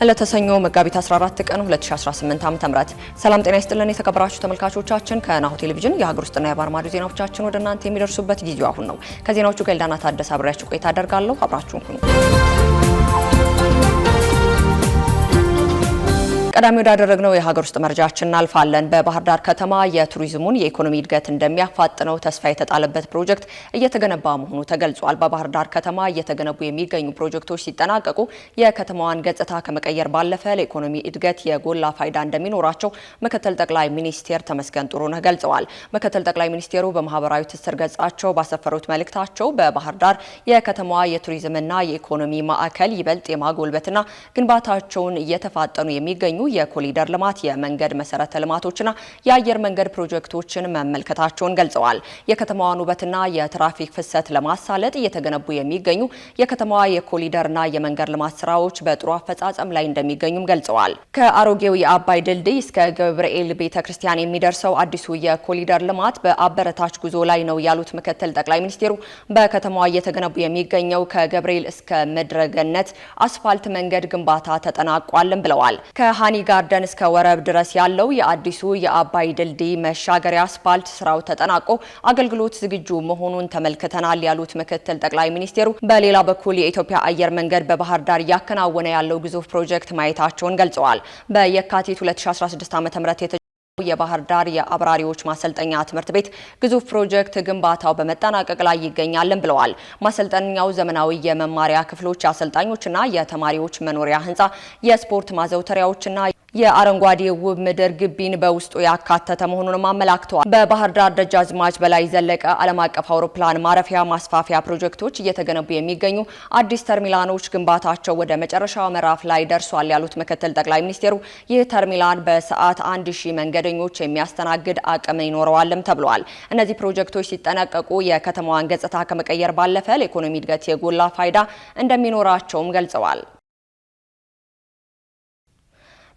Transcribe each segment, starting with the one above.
ለተሰኞ መጋቢት 14 ቀን 2018 ዓ.ም ሰላም ጤና ይስጥልን የተከበራችሁ ተመልካቾቻችን ከናሁ ቴሌቪዥን የሀገር ውስጥና የባህር ማዶ ዜናዎቻችን ወደ እናንተ የሚደርሱበት ጊዜው አሁን ነው። ከዜናዎቹ ጋር ኤልዳና ታደሰ አብሬያችሁ ቆይታ አደርጋለሁ። አብራችሁን ሁኑ። ቀዳሚ ወዳደረግነው የሀገር ውስጥ መረጃችን እናልፋለን። በባህር ዳር ከተማ የቱሪዝሙን የኢኮኖሚ እድገት እንደሚያፋጥነው ተስፋ የተጣለበት ፕሮጀክት እየተገነባ መሆኑ ተገልጿል። በባህር ዳር ከተማ እየተገነቡ የሚገኙ ፕሮጀክቶች ሲጠናቀቁ የከተማዋን ገጽታ ከመቀየር ባለፈ ለኢኮኖሚ እድገት የጎላ ፋይዳ እንደሚኖራቸው ምክትል ጠቅላይ ሚኒስትር ተመስገን ጥሩነህ ገልጸዋል። ምክትል ጠቅላይ ሚኒስትሩ በማህበራዊ ትስስር ገጻቸው ባሰፈሩት መልእክታቸው በባህር ዳር የከተማዋ የቱሪዝምና የኢኮኖሚ ማዕከል ይበልጥ የማጎልበትና ግንባታቸውን እየተፋጠኑ የሚገኙ የኮሪደር ልማት የመንገድ መሰረተ ልማቶችና የአየር መንገድ ፕሮጀክቶችን መመልከታቸውን ገልጸዋል። የከተማዋን ውበትና የትራፊክ ፍሰት ለማሳለጥ እየተገነቡ የሚገኙ የከተማዋ የኮሪደርና የመንገድ ልማት ስራዎች በጥሩ አፈጻጸም ላይ እንደሚገኙም ገልጸዋል። ከአሮጌው የአባይ ድልድይ እስከ ገብርኤል ቤተክርስቲያን የሚደርሰው አዲሱ የኮሪደር ልማት በአበረታች ጉዞ ላይ ነው ያሉት ምክትል ጠቅላይ ሚኒስትሩ በከተማዋ እየተገነቡ የሚገኘው ከገብርኤል እስከ ምድረገነት አስፋልት መንገድ ግንባታ ተጠናቋልም ብለዋል። ሃኒ ጋርደን እስከ ወረብ ድረስ ያለው የአዲሱ የአባይ ድልድይ መሻገሪያ አስፋልት ስራው ተጠናቆ አገልግሎት ዝግጁ መሆኑን ተመልክተናል ያሉት ምክትል ጠቅላይ ሚኒስትሩ በሌላ በኩል የኢትዮጵያ አየር መንገድ በባህር ዳር እያከናወነ ያለው ግዙፍ ፕሮጀክት ማየታቸውን ገልጸዋል። በየካቲት 2016 ዓ.ም የባህር ዳር የአብራሪዎች ማሰልጠኛ ትምህርት ቤት ግዙፍ ፕሮጀክት ግንባታው በመጠናቀቅ ላይ ይገኛልን ብለዋል። ማሰልጠኛው ዘመናዊ የመማሪያ ክፍሎች፣ የአሰልጣኞችና የተማሪዎች መኖሪያ ህንፃ፣ የስፖርት ማዘውተሪያዎችና የአረንጓዴ ውብ ምድር ግቢን በውስጡ ያካተተ መሆኑንም አመላክተዋል። በባህር ዳር ደጃዝማች በላይ ዘለቀ ዓለም አቀፍ አውሮፕላን ማረፊያ ማስፋፊያ ፕሮጀክቶች እየተገነቡ የሚገኙ አዲስ ተርሚናሎች ግንባታቸው ወደ መጨረሻው ምዕራፍ ላይ ደርሷል ያሉት ምክትል ጠቅላይ ሚኒስትሩ ይህ ተርሚናል በሰዓት 1000 መንገደኞች የሚያስተናግድ አቅም ይኖረዋልም ተብሏል። እነዚህ ፕሮጀክቶች ሲጠናቀቁ የከተማዋን ገጽታ ከመቀየር ባለፈ ለኢኮኖሚ እድገት የጎላ ፋይዳ እንደሚኖራቸውም ገልጸዋል።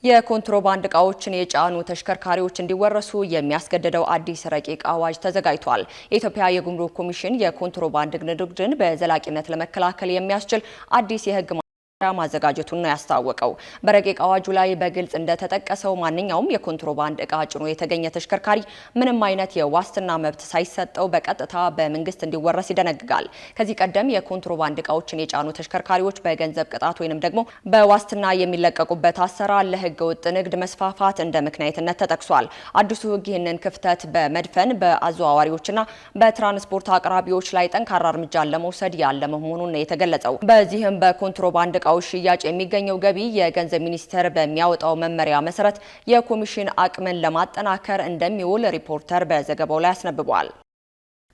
የኮንትሮባንድ እቃዎችን የጫኑ ተሽከርካሪዎች እንዲወረሱ የሚያስገድደው አዲስ ረቂቅ አዋጅ ተዘጋጅቷል። የኢትዮጵያ የጉምሩክ ኮሚሽን የኮንትሮባንድ ንግድን በዘላቂነት ለመከላከል የሚያስችል አዲስ የህግ ማዘጋጀቱን ነው ያስታወቀው። በረቂቅ አዋጁ ላይ በግልጽ እንደተጠቀሰው ማንኛውም የኮንትሮባንድ እቃ ጭኖ የተገኘ ተሽከርካሪ ምንም አይነት የዋስትና መብት ሳይሰጠው በቀጥታ በመንግስት እንዲወረስ ይደነግጋል። ከዚህ ቀደም የኮንትሮባንድ እቃዎችን የጫኑ ተሽከርካሪዎች በገንዘብ ቅጣት ወይንም ደግሞ በዋስትና የሚለቀቁበት አሰራር ለህገ ወጥ ንግድ መስፋፋት እንደ ምክንያትነት ተጠቅሷል። አዲሱ ህግ ይህንን ክፍተት በመድፈን በአዘዋዋሪዎችና በትራንስፖርት አቅራቢዎች ላይ ጠንካራ እርምጃን ለመውሰድ ያለመ መሆኑን ነው የተገለጸው። በዚህም በኮንትሮባንድ ሽያጭ የሚገኘው ገቢ የገንዘብ ሚኒስቴር በሚያወጣው መመሪያ መሰረት የኮሚሽን አቅምን ለማጠናከር እንደሚውል ሪፖርተር በዘገባው ላይ አስነብቧል።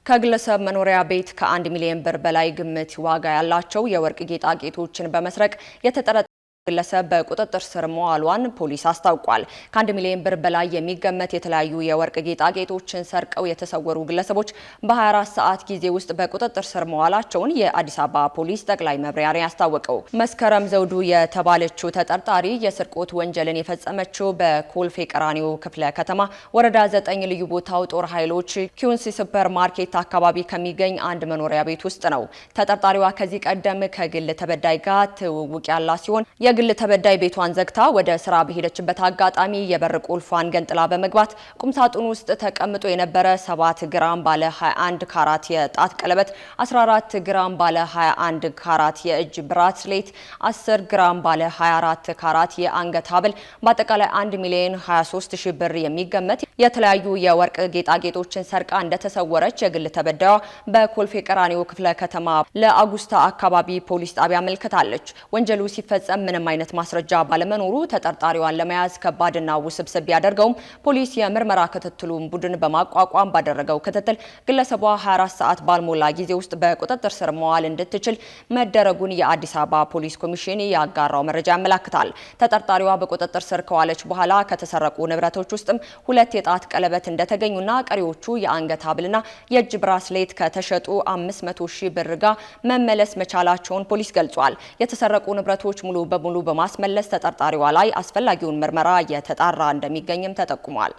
ከግለሰብ መኖሪያ ቤት ከ1 ሚሊዮን ብር በላይ ግምት ዋጋ ያላቸው የወርቅ ጌጣጌጦችን በመስረቅ የተጠረጠረ ግለሰብ በቁጥጥር ስር መዋሏን ፖሊስ አስታውቋል። ከ1 ሚሊዮን ብር በላይ የሚገመት የተለያዩ የወርቅ ጌጣጌጦችን ሰርቀው የተሰወሩ ግለሰቦች በ24 ሰዓት ጊዜ ውስጥ በቁጥጥር ስር መዋላቸውን የአዲስ አበባ ፖሊስ ጠቅላይ መምሪያ ያስታወቀው። መስከረም ዘውዱ የተባለችው ተጠርጣሪ የስርቆት ወንጀልን የፈጸመችው በኮልፌ ቀራኒዮ ክፍለ ከተማ ወረዳ 9 ልዩ ቦታው ጦር ኃይሎች ኪዩንሲ ሱፐር ማርኬት አካባቢ ከሚገኝ አንድ መኖሪያ ቤት ውስጥ ነው። ተጠርጣሪዋ ከዚህ ቀደም ከግል ተበዳይ ጋር ትውውቅ ያላት ሲሆን የግል ተበዳይ ቤቷን ዘግታ ወደ ስራ በሄደችበት አጋጣሚ የበር ቁልፏን ገንጥላ በመግባት ቁምሳጥኑ ውስጥ ተቀምጦ የነበረ 7 ግራም ባለ 21 ካራት የጣት ቀለበት፣ 14 ግራም ባለ 21 ካራት የእጅ ብራስሌት፣ 10 ግራም ባለ 24 ካራት የአንገት ሐብል በአጠቃላይ 1 ሚሊዮን 23 ሺህ ብር የሚገመት የተለያዩ የወርቅ ጌጣጌጦችን ሰርቃ እንደተሰወረች የግል ተበዳይዋ በኮልፌ ቀራኒዮ ክፍለ ከተማ ለአጉስታ አካባቢ ፖሊስ ጣቢያ አመልክታለች። ወንጀሉ ሲፈጸም ምንም አይነት ማስረጃ ባለመኖሩ ተጠርጣሪዋን ለመያዝ ከባድና ውስብስብ ቢያደርገውም ፖሊስ የምርመራ ክትትሉን ቡድን በማቋቋም ባደረገው ክትትል ግለሰቧ 24 ሰዓት ባልሞላ ጊዜ ውስጥ በቁጥጥር ስር መዋል እንድትችል መደረጉን የአዲስ አበባ ፖሊስ ኮሚሽን ያጋራው መረጃ ያመለክታል። ተጠርጣሪዋ በቁጥጥር ስር ከዋለች በኋላ ከተሰረቁ ንብረቶች ውስጥም 2 የጣት ቀለበት እንደተገኙና ቀሪዎቹ የአንገት ሐብልና የእጅ ብራስሌት ከተሸጡ 500 ሺህ ብር ጋር መመለስ መቻላቸውን ፖሊስ ገልጿል። የተሰረቁ ንብረቶች ሙሉ በሙሉ በማስመለስ ተጠርጣሪዋ ላይ አስፈላጊውን ምርመራ እየተጣራ እንደሚገኝም ተጠቁሟል።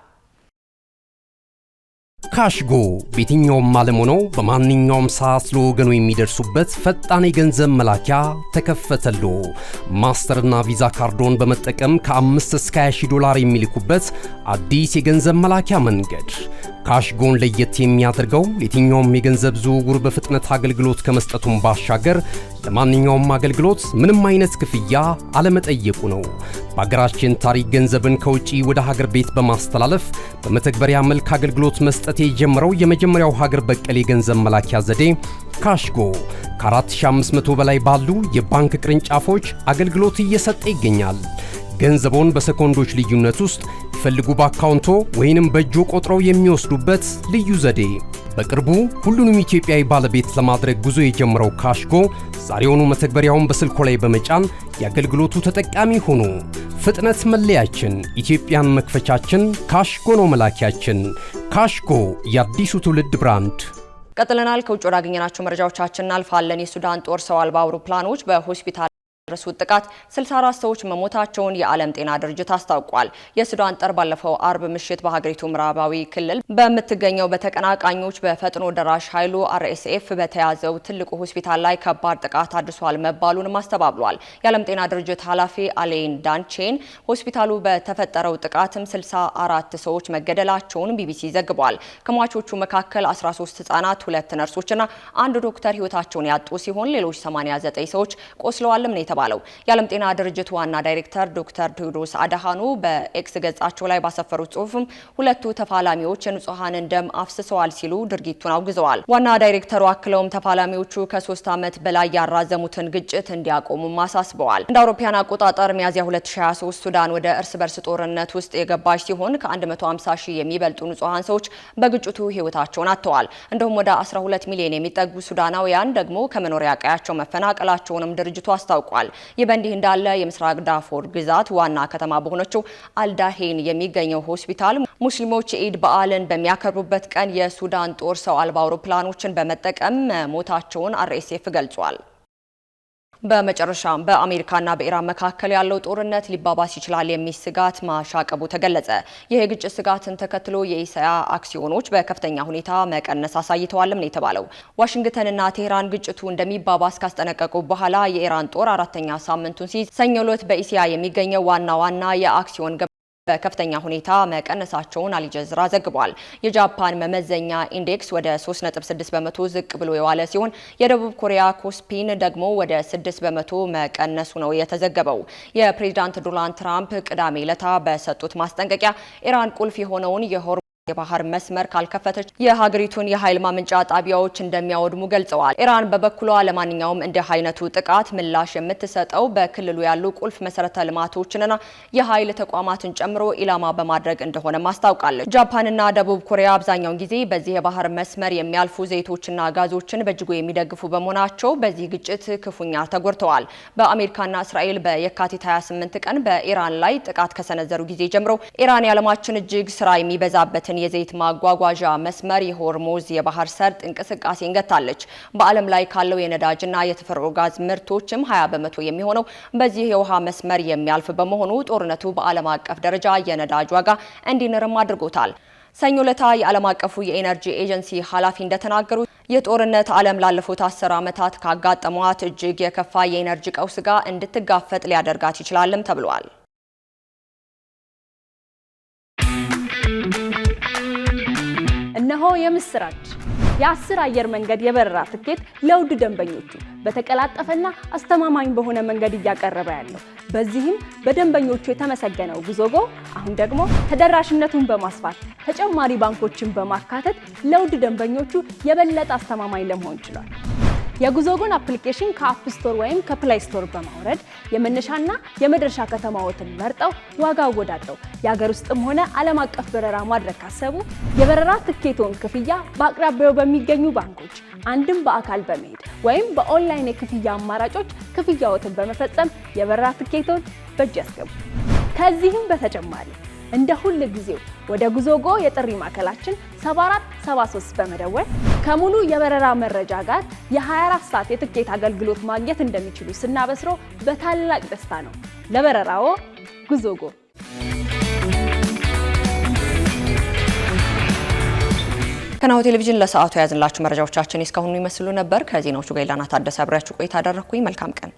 ካሽጎ በየትኛውም ዓለም ሆነው በማንኛውም ሰዓት ለወገኑ የሚደርሱበት ፈጣን የገንዘብ መላኪያ ተከፈተሎ። ማስተርና ቪዛ ካርዶን በመጠቀም ከ5 እስከ 20 ዶላር የሚልኩበት አዲስ የገንዘብ መላኪያ መንገድ። ካሽጎን ለየት የሚያደርገው የትኛውም የገንዘብ ዝውውር በፍጥነት አገልግሎት ከመስጠቱም ባሻገር ለማንኛውም አገልግሎት ምንም አይነት ክፍያ አለመጠየቁ ነው። በሀገራችን ታሪክ ገንዘብን ከውጪ ወደ ሀገር ቤት በማስተላለፍ በመተግበሪያ መልክ አገልግሎት መስጠት የጀመረው የመጀመሪያው ሀገር በቀል የገንዘብ መላኪያ ዘዴ ካሽጎ ከ4500 በላይ ባሉ የባንክ ቅርንጫፎች አገልግሎት እየሰጠ ይገኛል። ገንዘቦን በሰኮንዶች ልዩነት ውስጥ ይፈልጉ በአካውንቶ ወይንም በእጆ ቆጥረው የሚወስዱበት ልዩ ዘዴ። በቅርቡ ሁሉንም ኢትዮጵያዊ ባለቤት ለማድረግ ጉዞ የጀመረው ካሽጎ ዛሬውኑ መተግበሪያውን በስልኮ ላይ በመጫን የአገልግሎቱ ተጠቃሚ ሆኖ ፍጥነት መለያችን፣ ኢትዮጵያን መክፈቻችን፣ ካሽጎ ነው መላኪያችን። ካሽጎ የአዲሱ ትውልድ ብራንድ። ቀጥለናል። ከውጭ ወዳገኘናቸው መረጃዎቻችን እናልፋለን። የሱዳን ጦር ሰው አልባ አውሮፕላኖች በሆስፒታል ረሱት ጥቃት 64 ሰዎች መሞታቸውን የዓለም ጤና ድርጅት አስታውቋል። የሱዳን ጦር ባለፈው አርብ ምሽት በሀገሪቱ ምዕራባዊ ክልል በምትገኘው በተቀናቃኞች በፈጥኖ ደራሽ ኃይሉ RSF በተያዘው ትልቁ ሆስፒታል ላይ ከባድ ጥቃት አድርሷል መባሉንም አስተባብሏል። የዓለም ጤና ድርጅት ኃላፊ አሌን ዳንቼን ሆስፒታሉ በተፈጠረው ጥቃትም 64 ሰዎች መገደላቸውን ቢቢሲ ዘግቧል። ከሟቾቹ መካከል 13 ህጻናት፣ 2 ነርሶችና 1 ዶክተር ህይወታቸውን ያጡ ሲሆን ሌሎች 89 ሰዎች ቆስለዋልም ነው ባለው የዓለም ጤና ድርጅት ዋና ዳይሬክተር ዶክተር ቴዎድሮስ አድሃኖ በኤክስ ገጻቸው ላይ ባሰፈሩት ጽሑፍም ሁለቱ ተፋላሚዎች የንጹሃንን ደም አፍስሰዋል ሲሉ ድርጊቱን አውግዘዋል። ዋና ዳይሬክተሩ አክለውም ተፋላሚዎቹ ከ3 ዓመት በላይ ያራዘሙትን ግጭት እንዲያቆሙ አሳስበዋል። እንደ አውሮፓውያን አቆጣጠር ሚያዝያ 2023 ሱዳን ወደ እርስ በርስ ጦርነት ውስጥ የገባች ሲሆን ከ150 ሺህ የሚበልጡ ንጹሃን ሰዎች በግጭቱ ህይወታቸውን አጥተዋል። እንዲሁም ወደ 12 ሚሊዮን የሚጠጉ ሱዳናውያን ደግሞ ከመኖሪያ ቀያቸው መፈናቀላቸውንም ድርጅቱ አስታውቋል። ይህ በእንዲህ እንዳለ የምስራቅ ዳርፉር ግዛት ዋና ከተማ በሆነችው አልዳሄን የሚገኘው ሆስፒታል ሙስሊሞች ኢድ በዓልን በሚያከብሩበት ቀን የሱዳን ጦር ሰው አልባ አውሮፕላኖችን በመጠቀም ሞታቸውን RSF ገልጿል። በመጨረሻም በአሜሪካና በኢራን መካከል ያለው ጦርነት ሊባባስ ይችላል የሚል ስጋት ማሻቀቡ ተገለጸ። ይህ የግጭት ስጋትን ተከትሎ የኢሳያ አክሲዮኖች በከፍተኛ ሁኔታ መቀነስ አሳይተዋልም ነው የተባለው። ዋሽንግተንና ቴህራን ግጭቱ እንደሚባባስ ካስጠነቀቁ በኋላ የኢራን ጦር 4ኛ ሳምንቱን ሲይዝ ሰኞ ዕለት በኢሲያ የሚገኘው ዋና የአክሲዮን በከፍተኛ ሁኔታ መቀነሳቸውን አልጀዝራ ዘግቧል። የጃፓን መመዘኛ ኢንዴክስ ወደ 3.6 በመቶ ዝቅ ብሎ የዋለ ሲሆን የደቡብ ኮሪያ ኮስፒን ደግሞ ወደ 6 በመቶ መቀነሱ ነው የተዘገበው። የፕሬዝዳንት ዶናልድ ትራምፕ ቅዳሜ ዕለት በሰጡት ማስጠንቀቂያ ኢራን ቁልፍ የሆነውን የባህር መስመር ካልከፈተች የሀገሪቱን የኃይል ማመንጫ ጣቢያዎች እንደሚያወድሙ ገልጸዋል። ኢራን በበኩሏ ለማንኛውም እንደ አይነቱ ጥቃት ምላሽ የምትሰጠው በክልሉ ያሉ ቁልፍ መሰረተ ልማቶችንና የኃይል ተቋማትን ጨምሮ ኢላማ በማድረግ እንደሆነ ማስታውቃለች። ጃፓንና ደቡብ ኮሪያ አብዛኛውን ጊዜ በዚህ የባህር መስመር የሚያልፉ ዘይቶችና ጋዞችን በእጅጉ የሚደግፉ በመሆናቸው በዚህ ግጭት ክፉኛ ተጎድተዋል። በአሜሪካና እስራኤል በየካቲት 28 ቀን በኢራን ላይ ጥቃት ከሰነዘሩ ጊዜ ጀምሮ ኢራን የዓለማችን እጅግ ስራ የሚበዛበትን የዘይት ማጓጓዣ መስመር የሆርሙዝ የባህር ሰርጥ እንቅስቃሴን ገታለች። በዓለም ላይ ካለው የነዳጅና የተፈጥሮ ጋዝ ምርቶችም 20 በመቶ የሚሆነው በዚህ የውሃ መስመር የሚያልፍ በመሆኑ ጦርነቱ በዓለም አቀፍ ደረጃ የነዳጅ ዋጋ እንዲንርም አድርጎታል። ሰኞ ዕለት የዓለም አቀፉ የኤነርጂ ኤጀንሲ ኃላፊ እንደተናገሩት ይህ ጦርነት ዓለም ላለፉት 10 ዓመታት ካጋጠሟት እጅግ የከፋ የኤነርጂ ቀውስ ጋር እንድትጋፈጥ ሊያደርጋት ይችላልም ተብሏል። እነሆ የምስራች! የ10 አየር መንገድ የበረራ ትኬት ለውድ ደንበኞቹ በተቀላጠፈና አስተማማኝ በሆነ መንገድ እያቀረበ ያለው በዚህም በደንበኞቹ የተመሰገነው ጉዞጎ አሁን ደግሞ ተደራሽነቱን በማስፋት ተጨማሪ ባንኮችን በማካተት ለውድ ደንበኞቹ የበለጠ አስተማማኝ ለመሆን ችሏል። የጉዞጎን አፕሊኬሽን ከአፕ ስቶር ወይም ከፕላይ ስቶር በማውረድ የመነሻና የመድረሻ ከተማዎትን መርጠው ዋጋ አወዳድረው የሀገር ውስጥም ሆነ ዓለም አቀፍ በረራ ማድረግ ካሰቡ የበረራ ትኬቶን ክፍያ በአቅራቢያው በሚገኙ ባንኮች አንድም በአካል በመሄድ ወይም በኦንላይን የክፍያ አማራጮች ክፍያዎትን በመፈጸም የበረራ ትኬቶን በእጅ ያስገቡ። ከዚህም በተጨማሪ እንደ ሁሉ ጊዜው ወደ ጉዞጎ የጥሪ ማዕከላችን 7473 በመደወል ከሙሉ የበረራ መረጃ ጋር የ24 ሰዓት የትኬት አገልግሎት ማግኘት እንደሚችሉ ስናበስሮ በታላቅ ደስታ ነው። ለበረራዎ ጉዞጎ። ከናሁ ቴሌቪዥን ለሰዓቱ ያዝንላችሁ መረጃዎቻችን እስካሁኑ ይመስሉ ነበር። ከዜናዎቹ ጋር ኢላና ታደሰ አብራችሁ ቆይታ አደረኩኝ። መልካም ቀን።